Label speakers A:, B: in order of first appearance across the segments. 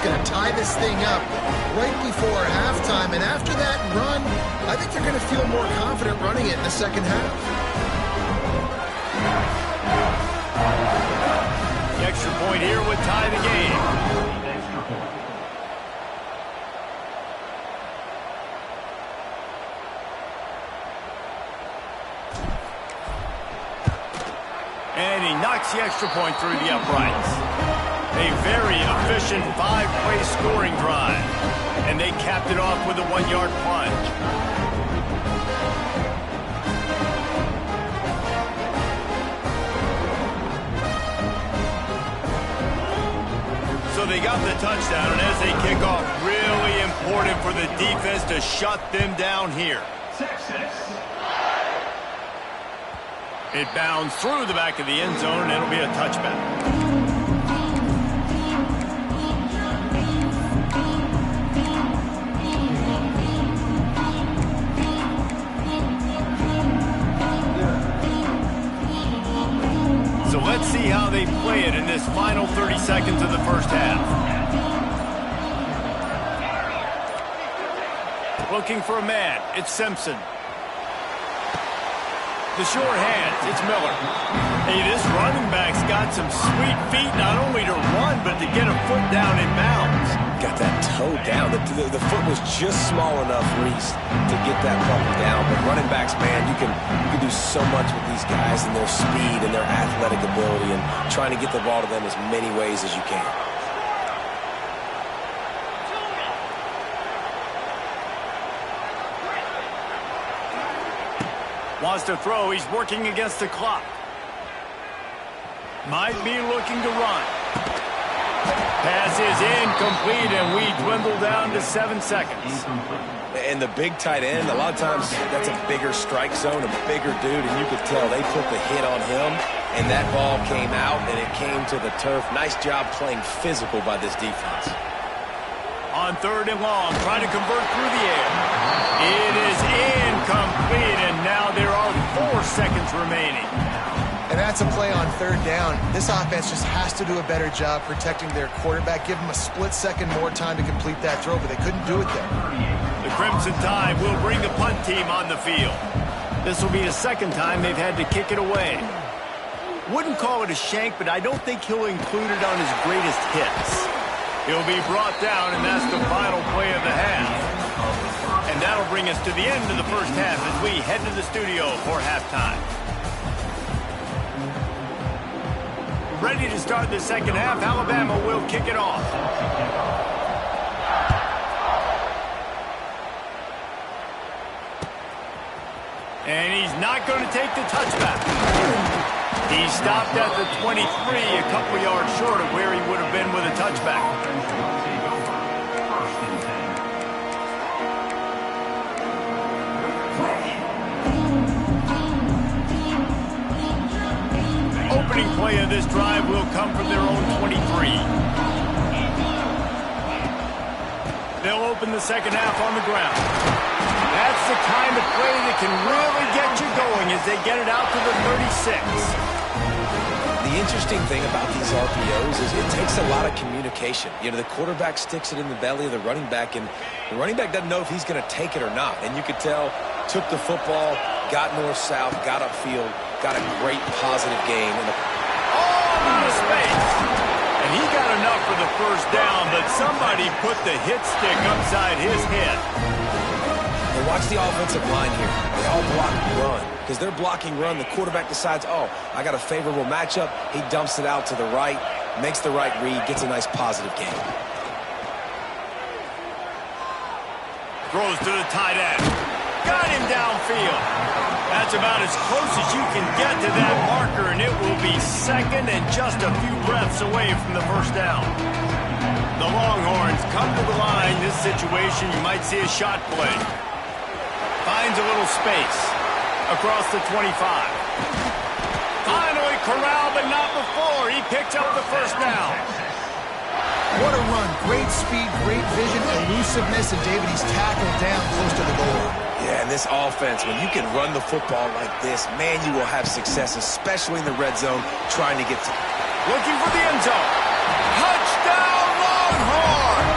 A: going to tie this thing up right before halftime. And after that run, I think they're going to feel more confident running it in the second half.
B: The extra point here would tie the game. And he knocks the extra point through the uprights. A very efficient 5-play scoring drive. And they capped it off with a 1-yard plunge. So they got the touchdown, and as they kick off, really important for the defense to shut them down here. It bounds through the back of the end zone, and it'll be a touchback. So let's see how they play it in this final 30 seconds of the first half. Looking for a man, it's Simpson. The short hands, it's Miller. Hey, this running back's got some sweet feet, not only to run, but to get a foot down in bounds.
C: Got that toe down. The foot was just small enough, Reese, to get that puppy down. But running backs, man, you can do so much with these guys and their speed and their athletic ability and trying to get the ball to them as many ways as you can.
B: Wants to throw. He's working against the clock. Might be looking to run. Pass is incomplete, and we dwindle down to 7 seconds.
C: And the big tight end, a lot of times that's a bigger strike zone, a bigger dude, and you could tell they put the hit on him, and that ball came out, and it came to the turf. Nice job playing physical by this defense.
B: On 3rd and long, trying to convert through the air. It is incomplete, and now there are 4 seconds remaining.
D: And that's a play on 3rd down. This offense just has to do a better job protecting their quarterback. Give them a split second more time to complete that throw, but they couldn't do it there.
B: The Crimson Tide will bring the punt team on the field. This will be the 2nd time they've had to kick it away. Wouldn't call it a shank, but I don't think he'll include it on his greatest hits. He'll be brought down, and that's the final play of the half. And that'll bring us to the end of the first half as we head to the studio for halftime. Ready to start the second half. Alabama will kick it off. And he's not going to take the touchback. He stopped at the 23, a couple yards short of where he would have been with a touchback. Opening play of this drive will come from their own 23. They'll open the second half on the ground. That's the kind of play that can really get you going as they get it out to the 36.
C: The interesting thing about these RPOs is it takes a lot of communication. You know, the quarterback sticks it in the belly of the running back, and the running back doesn't know if he's going to take it or not. And you could tell, took the football, got north-south, got upfield, got a great positive gain. And
B: into space. And he got enough for the first down, but somebody put the hit stick upside his head.
C: And watch the offensive line here. They all block run. Because they're blocking run, the quarterback decides, oh, I got a favorable matchup. He dumps it out to the right, makes the right read, gets a nice positive gain.
B: Throws to the tight end. Got him downfield. That's about as close as you can get to that marker, and it will be second and just a few breaths away from the first down. The Longhorns come to the line. This situation, you might see a shot play. Finds a little space across the 25. Finally corralled, but not before. He picked up the first down.
D: What a run. Great speed, great vision, elusiveness, and David, he's tackled down close to the goal.
C: Yeah, and this offense, when you can run the football like this, man, you will have success, especially in the red zone, trying to get to.
B: Looking for the end zone. Touchdown, Longhorns!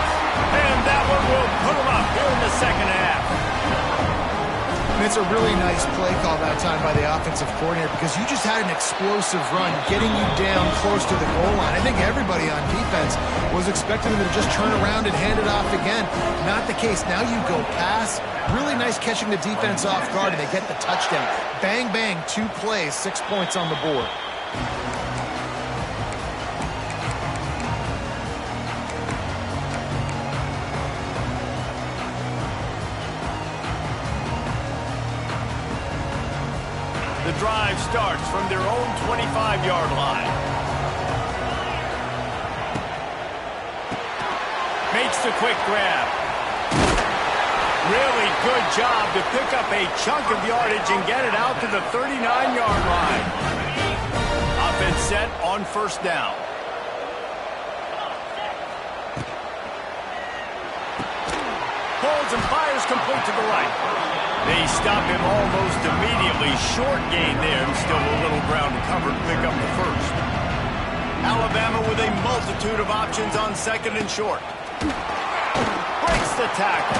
D: And it's a really nice play call that time by the offensive coordinator because you just had an explosive run getting you down close to the goal line. I think everybody on defense was expecting them to just turn around and hand it off again. Not the case. Now you go pass. Really nice catching the defense off guard, and they get the touchdown. Bang, bang, 2 plays, 6 points on the board.
B: The drive starts from their own 25-yard line. Makes the quick grab. Really good job to pick up a chunk of yardage and get it out to the 39-yard line. Offense set on first down. Pulls and fires complete to the right. They stop him almost immediately. Short gain there. Still a little ground to cover to pick up the first. Alabama with a multitude of options on second and short. Breaks the tackle.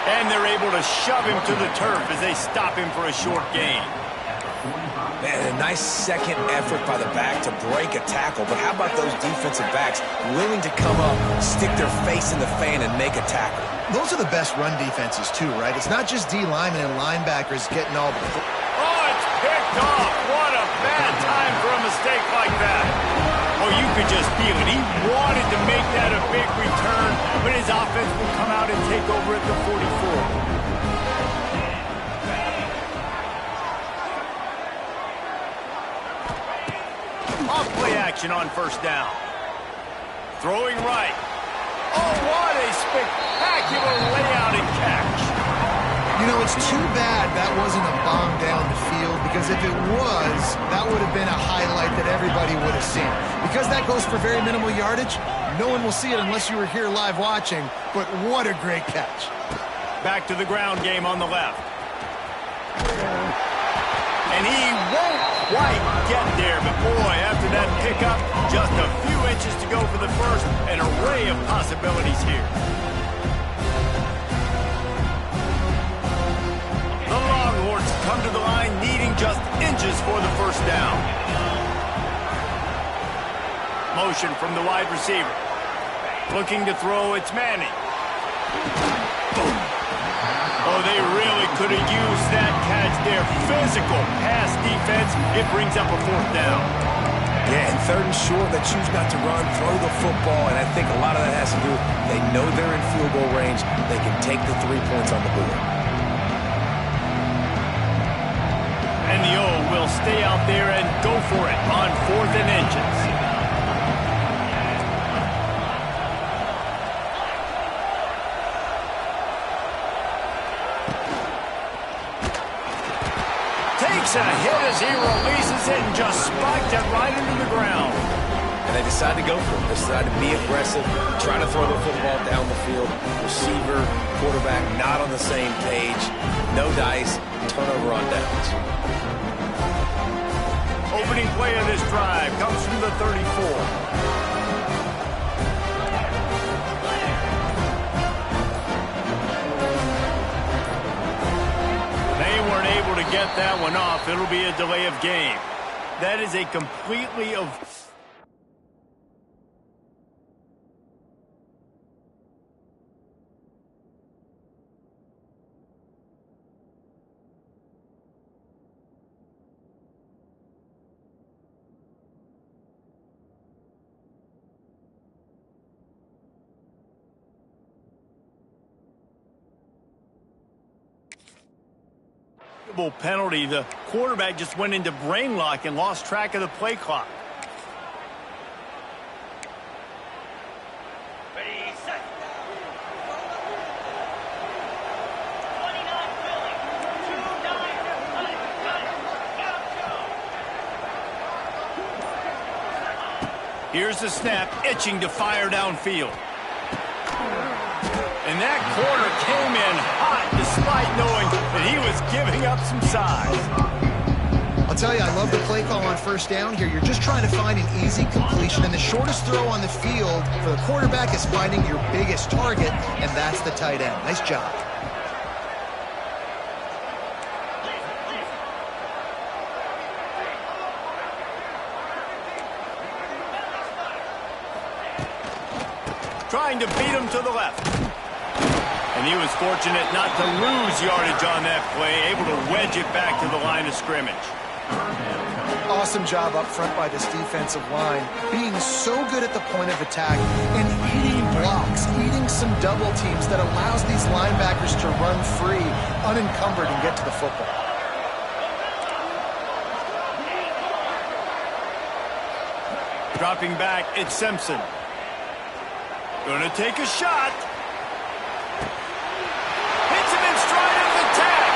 B: And they're able to shove him to the turf as they stop him for a short gain.
C: Man, a nice second effort by the back to break a tackle. But how about those defensive backs willing to come up, stick their face in the fan, and make a tackle?
D: Those are the best run defenses, too, right? It's not just D linemen and linebackers getting all...
B: Oh, it's picked off. What a bad time for a mistake like that. Oh, you could just feel it. He wanted to make that a big return, but his offense will come out and take over at the 44. Off-play action on first down. Throwing right. Oh, what a spectacular layout and catch.
D: You know, it's too bad that wasn't a bomb down the field, because if it was, that would have been a highlight that everybody would have seen. Because that goes for very minimal yardage, no one will see it unless you were here live watching, but what a great catch.
B: Back to the ground game on the left. And he won't quite get there, but boy, after that pickup, just a few inches to go for the first. An array of possibilities here. The Longhorns come to the line needing just inches for the first down. Motion from the wide receiver. Looking to throw, it's Manning. Boom. Oh, they really could have used that catch there. Physical pass defense. It brings up a fourth down.
C: Yeah, and third and short, they choose not to run, throw the football, and I think a lot of that has to do with they know they're in field goal range. They can take the 3 points on the board.
B: And the O will stay out there and go for it on 4th and inches. Takes a hit as he releases it and just spiked it right into the ground.
C: And they decide to go for it. They decide to be aggressive, try to throw the football down the field. Receiver, quarterback not on the same page. No dice, turnover on downs.
B: Opening play of this drive comes from the 34. Able to get that one off. It'll be a delay of game. That is a completely of... penalty. The quarterback just went into brain lock and lost track of the play clock.
E: Ready, set. 29
B: Here's the snap, itching to fire downfield. And that corner came in hot despite knowing that he was giving up some size.
D: I'll tell you, I love the play call on first down here. You're just trying to find an easy completion, and the shortest throw on the field for the quarterback is finding your biggest target, and that's the tight end. Nice job.
B: trying to beat him to the left. And he was fortunate not to lose yardage on that play, able to wedge it back to the line of scrimmage.
D: Awesome job up front by this defensive line, being so good at the point of attack and eating blocks, eating some double teams that allows these linebackers to run free, unencumbered, and get to the football.
B: Dropping back, it's Simpson. Gonna take a shot. Hits him in stride of the tag.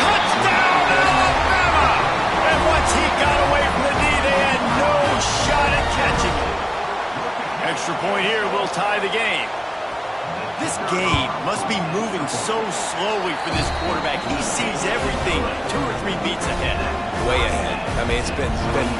B: Touchdown, Alabama! And once he got away from the knee, they had no shot at catching it. Extra point here will tie the game. This game must be moving so slowly for this quarterback. He sees everything 2 or 3 beats ahead.
C: Way ahead. I mean, it's been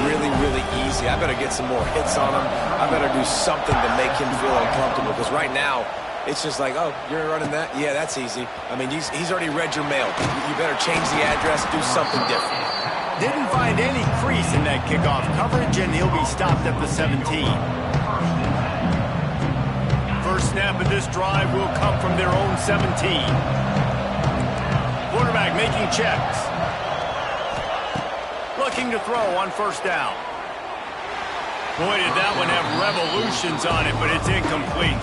C: really, really easy. I better get some more hits on him. I better do something to make him feel uncomfortable, because right now, it's just like, oh, you're running that? Yeah, that's easy. I mean, he's already read your mail. You better change the address, do something different.
B: Didn't find any crease in that kickoff coverage, and he'll be stopped at the 17. First snap of this drive will come from their own 17. Quarterback making checks. Looking to throw on first down. Boy, did that one have revolutions on it, but it's incomplete.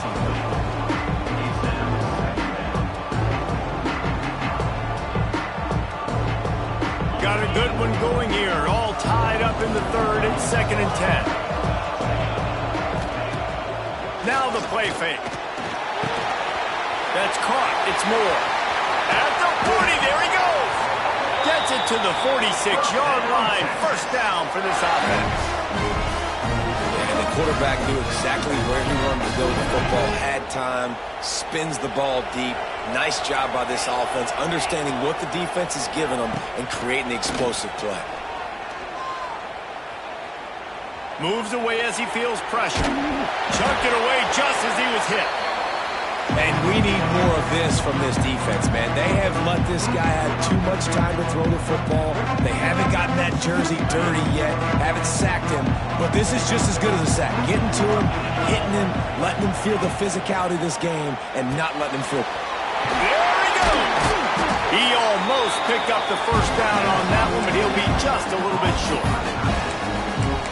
B: Got a good one going here. All tied up in the third. It's 2nd and 10. Now the play fake. That's caught. It's Moore. At the 40, there he goes. Gets it to the 46-yard line. First down for this offense.
C: Yeah, and the quarterback knew exactly where he wanted to go with the football, had time, spins the ball deep. Nice job by this offense, understanding what the defense is giving them and creating the explosive play.
B: Moves away as he feels pressure. Chucked it away just as he was hit.
C: And we need more of this from this defense, man. They have let this guy have too much time to throw the football. They haven't gotten that jersey dirty yet, haven't sacked him. But this is just as good as a sack. Getting to him, hitting him, letting him feel the physicality of this game, and not letting him feel.
B: There he goes. He almost picked up the first down on that one, but he'll be just a little bit short.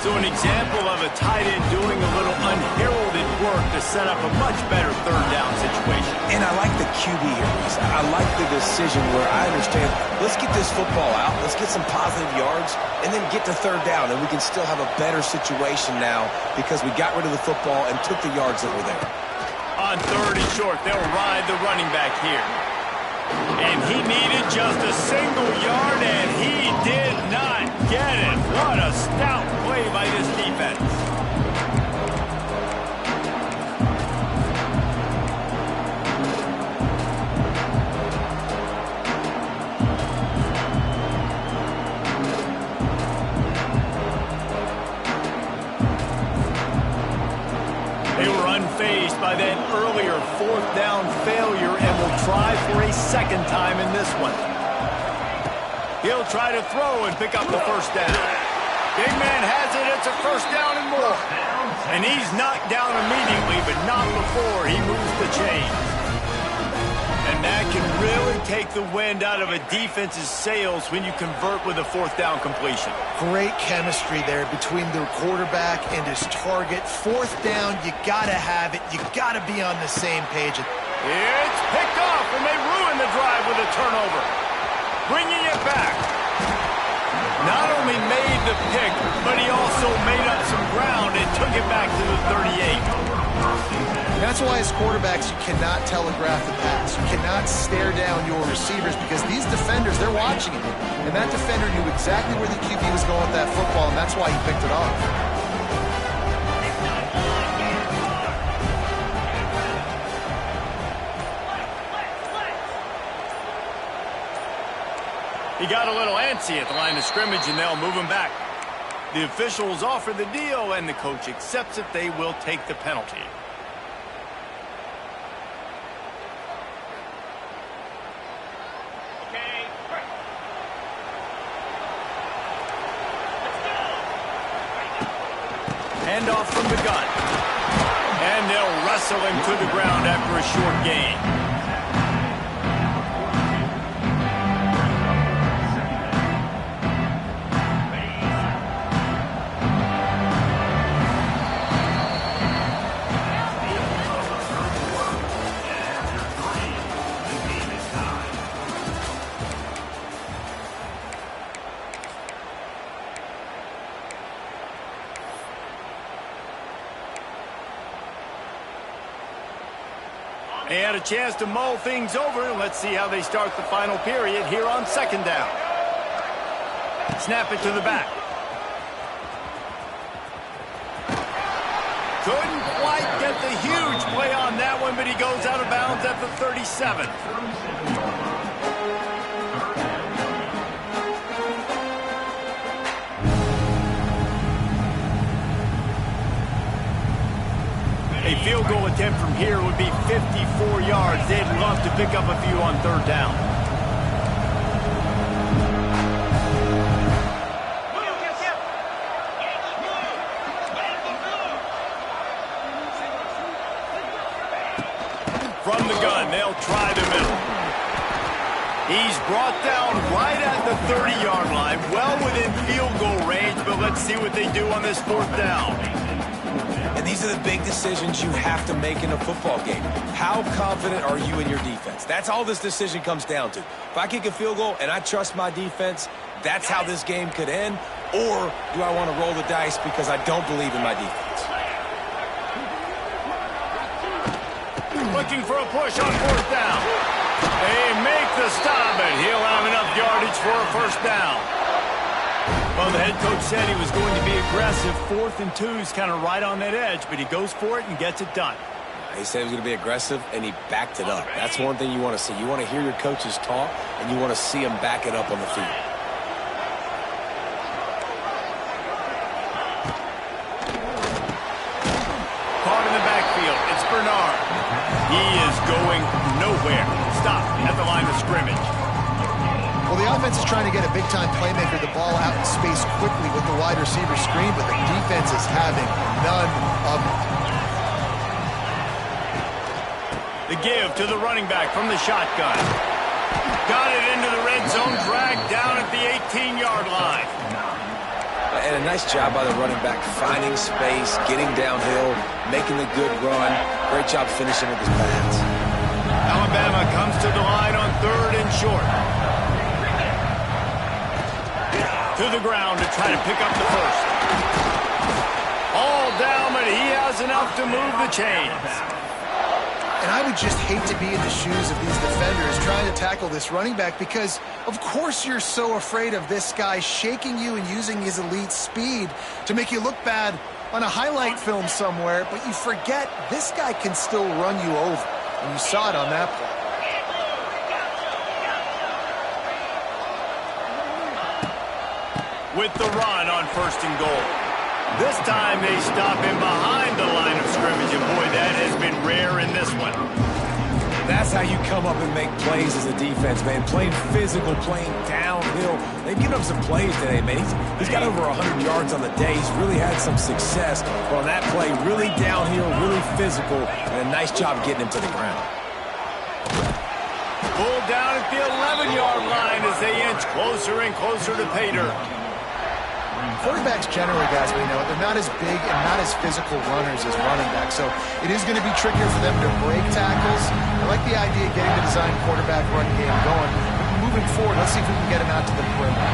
B: So an example of a tight end doing a little unheralded work to set up a much better third down situation.
C: And I like the QB here. I like the decision where I understand, let's get this football out, let's get some positive yards, and then get to third down, and we can still have a better situation now because we got rid of the football and took the yards that were there.
B: On 3rd and short, they'll ride the running back here. And he needed just a single yard, and he did not get it. What a stout play by this defense. They were unfazed by that earlier 4th down failure and will try for a 2nd time in this one. He'll try to throw and pick up the first down. Big man has it. It's a first down and more. And he's knocked down immediately, but not before he moves the chains. And that can really take the wind out of a defense's sails when you convert with a 4th down completion.
D: Great chemistry there between the quarterback and his target. 4th down, you got to have it. You got to be on the same page.
B: It's picked off, and they ruin the drive with a turnover. Bringing it back. Not only made the pick, but he also made up some ground and took it back to the 38.
D: That's why as quarterbacks, you cannot telegraph the pass. You cannot stare down your receivers because these defenders, they're watching it. And that defender knew exactly where the QB was going with that football, and that's why he picked it off.
B: He got a little antsy at the line of scrimmage, and they'll move him back. The officials offer the deal, and the coach accepts it. They will take the penalty. Handoff from the gun. And they'll wrestle him to the ground after a short gain. They had a chance to mull things over. Let's see how they start the final period here on second down. Snap it to the back. Couldn't quite get the huge play on that one, but he goes out of bounds at the 37. A field goal attempt from here would be 54 yards. They'd love to pick up a few on third down. From the gun, they'll try the middle. He's brought down right at the 30-yard line, well within field goal range, but let's see what they do on this fourth down.
C: And these are the big decisions you have to make in a football game. How confident are you in your defense? That's all this decision comes down to. If I kick a field goal and I trust my defense, that's how this game could end. Or do I want to roll the dice because I don't believe in my defense?
B: Looking for a push on fourth down. They make the stop, and he'll have enough yardage for a first down. Well, the head coach said he was going to be aggressive. 4th and 2 is kind of right on that edge, but he goes for it and gets it done.
C: He said he was going to be aggressive, and he backed it up. That's one thing you want to see. You want to hear your coaches talk, and you want to see them back it up on the field.
B: Caught in the backfield. It's Bernard. He is going nowhere. Stop at the line of scrimmage.
D: Well, the offense is trying to get a big-time playmaker the ball out in space quickly with the wide receiver screen, but the defense is having none of it.
B: The give to the running back from the shotgun. Got it into the red zone, dragged down at the 18-yard line.
C: And a nice job by the running back, finding space, getting downhill, making the good run. Great job finishing with his pads.
B: Alabama comes to the line on 3rd and short. To the ground to try to pick up the first. All down, but he has enough to move the chains.
D: And I would just hate to be in the shoes of these defenders trying to tackle this running back because, of course, you're so afraid of this guy shaking you and using his elite speed to make you look bad on a highlight film somewhere, but you forget this guy can still run you over. And you saw it on that play.
B: With the run on 1st and goal. This time they stop him behind the line of scrimmage, and boy, that has been rare in this one.
C: That's how you come up and make plays as a defense, man. Playing physical, playing downhill. They've given up some plays today, man. He's got over 100 yards on the day. He's really had some success. But on that play, really downhill, really physical, and a nice job getting him to the ground.
B: Pulled down at the 11-yard line as they inch closer and closer to pay dirt.
D: Quarterbacks generally, guys, we know, they're not as big and not as physical runners as running backs, so it is going to be trickier for them to break tackles. I like the idea of getting the design quarterback run game going. But moving forward, let's see if we can get him out to the perimeter.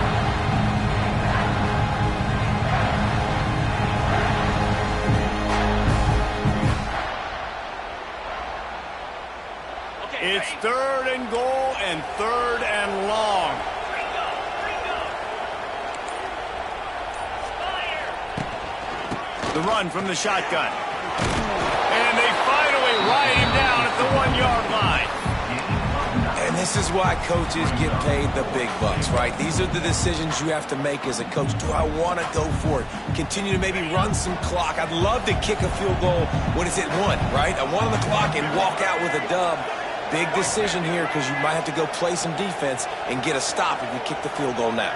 B: It's 3rd and goal and 3rd and long. The run from the shotgun. And they finally ride him down at the 1-yard line.
C: And this is why coaches get paid the big bucks, right? These are the decisions you have to make as a coach. Do I want to go for it? Continue to maybe run some clock. I'd love to kick a field goal when it's at 1, right? A 1 on the clock and walk out with a dub. Big decision here because you might have to go play some defense and get a stop if you kick the field goal now.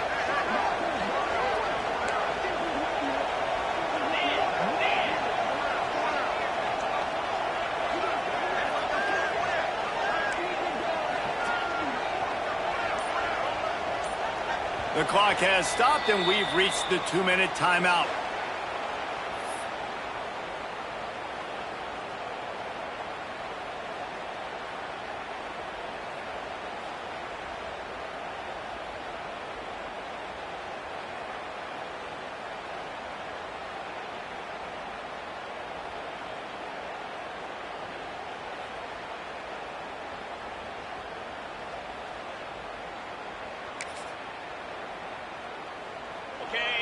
B: The clock has stopped, and we've reached the 2-minute timeout.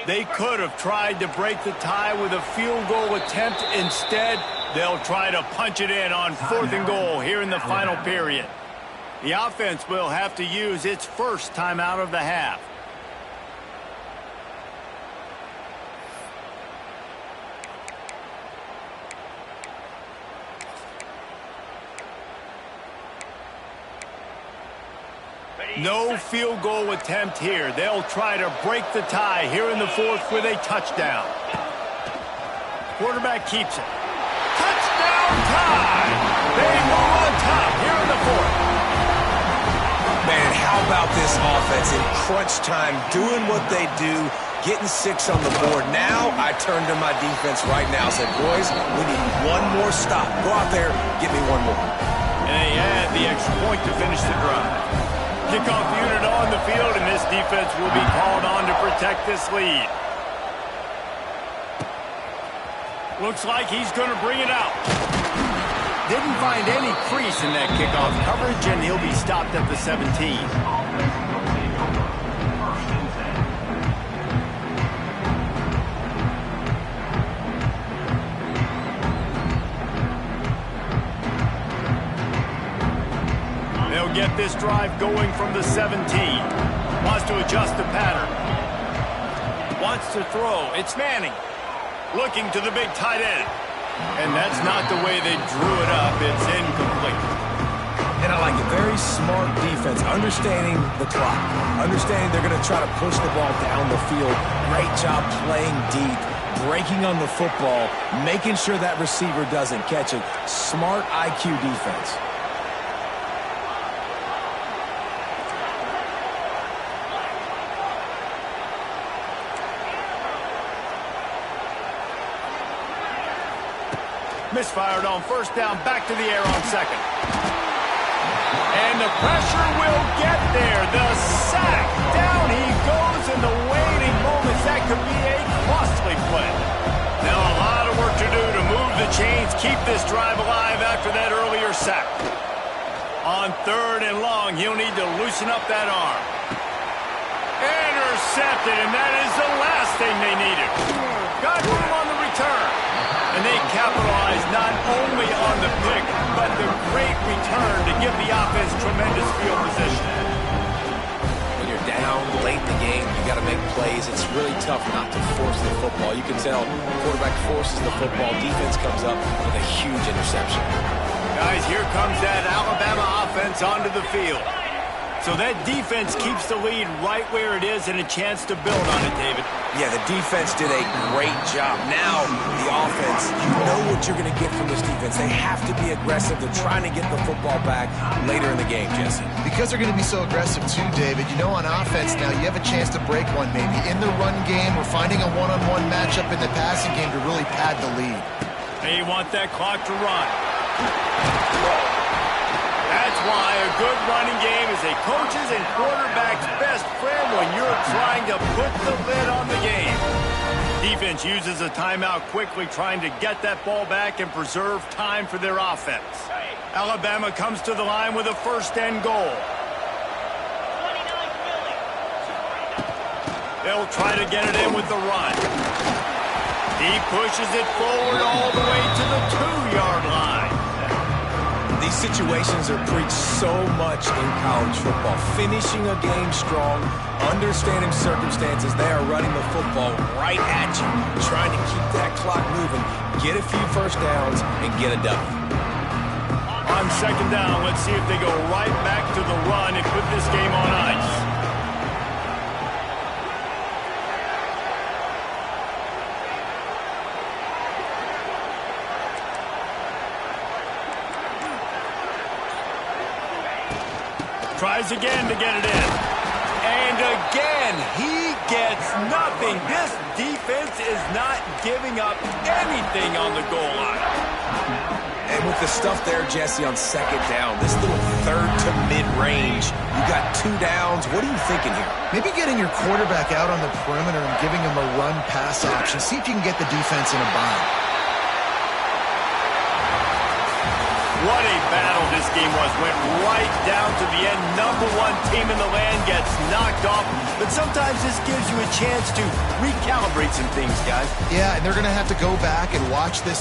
B: They could have tried to break the tie with a field goal attempt. Instead, they'll try to punch it in on 4th and goal here in the final period. The offense will have to use its first timeout of the half. No field goal attempt here. They'll try to break the tie here in the 4th with a touchdown. Quarterback keeps it. Touchdown tie! They move on top here in the 4th.
C: Man, how about this offense in crunch time, doing what they do, getting 6 on the board. Now I turn to my defense right now and said, boys, we need one more stop. Go out there, get me one more.
B: And they add the extra point to finish the drive. Kickoff unit on the field, and this defense will be called on to protect this lead. Looks like he's going to bring it out. Didn't find any crease in that kickoff coverage, and he'll be stopped at the 17. Get this drive going from the 17. Wants to adjust the pattern. Wants to throw. It's Manning. Looking to the big tight end. And that's not the way they drew it up. It's incomplete.
C: And I like a very smart defense, understanding the clock, understanding they're going to try to push the ball down the field. Great job playing deep, breaking on the football, making sure that receiver doesn't catch it. Smart IQ defense.
B: Misfired on 1st down, back to the air on 2nd. And the pressure will get there. The sack. Down he goes in the waiting moments. That could be a costly play. Now a lot of work to do to move the chains, keep this drive alive after that earlier sack. On 3rd and long, he'll need to loosen up that arm. Intercepted, and that is the last thing they needed. Got room on the return. And they capitalize not only on the pick, but the great return to give the offense tremendous field position.
C: When you're down late in the game, you got to make plays. It's really tough not to force the football. You can tell the quarterback forces the football. Defense comes up with a huge interception.
B: Guys, here comes that Alabama offense onto the field. So that defense keeps the lead right where it is and a chance to build on it, David.
C: Yeah, the defense did a great job. Now, the offense, you know what you're going to get from this defense. They have to be aggressive. They're trying to get the football back later in the game, Jesse.
D: Because they're going to be so aggressive too, David, you know on offense now you have a chance to break one maybe. In the run game, we're finding a one-on-one matchup in the passing game to really pad the lead.
B: They want that clock to run. That's why a good running game is a coach's and quarterback's best friend when you're trying to put the lid on the game. Defense uses a timeout quickly, trying to get that ball back and preserve time for their offense. Alabama comes to the line with a 1st and goal. They'll try to get it in with the run. He pushes it forward all the way to the 2-yard line.
C: These situations are preached so much in college football. Finishing a game strong, understanding circumstances. They are running the football right at you, trying to keep that clock moving, get a few 1st downs, and get a W.
B: On 2nd down, let's see if they go right back to the run and put this game on ice. Tries again to get it in. And again, he gets nothing. This defense is not giving up anything on the goal line.
C: And with the stuff there, Jesse, on second down, this little third to mid-range, you got 2 downs. What are you thinking here?
D: Maybe getting your quarterback out on the perimeter and giving him a run-pass option. See if you can get the defense in a bind.
B: What a battle this game was. Went right down to the end. Number 1 team in the land gets knocked off. But sometimes this gives you a chance to recalibrate some things, guys.
D: Yeah, and they're going to have to go back and watch this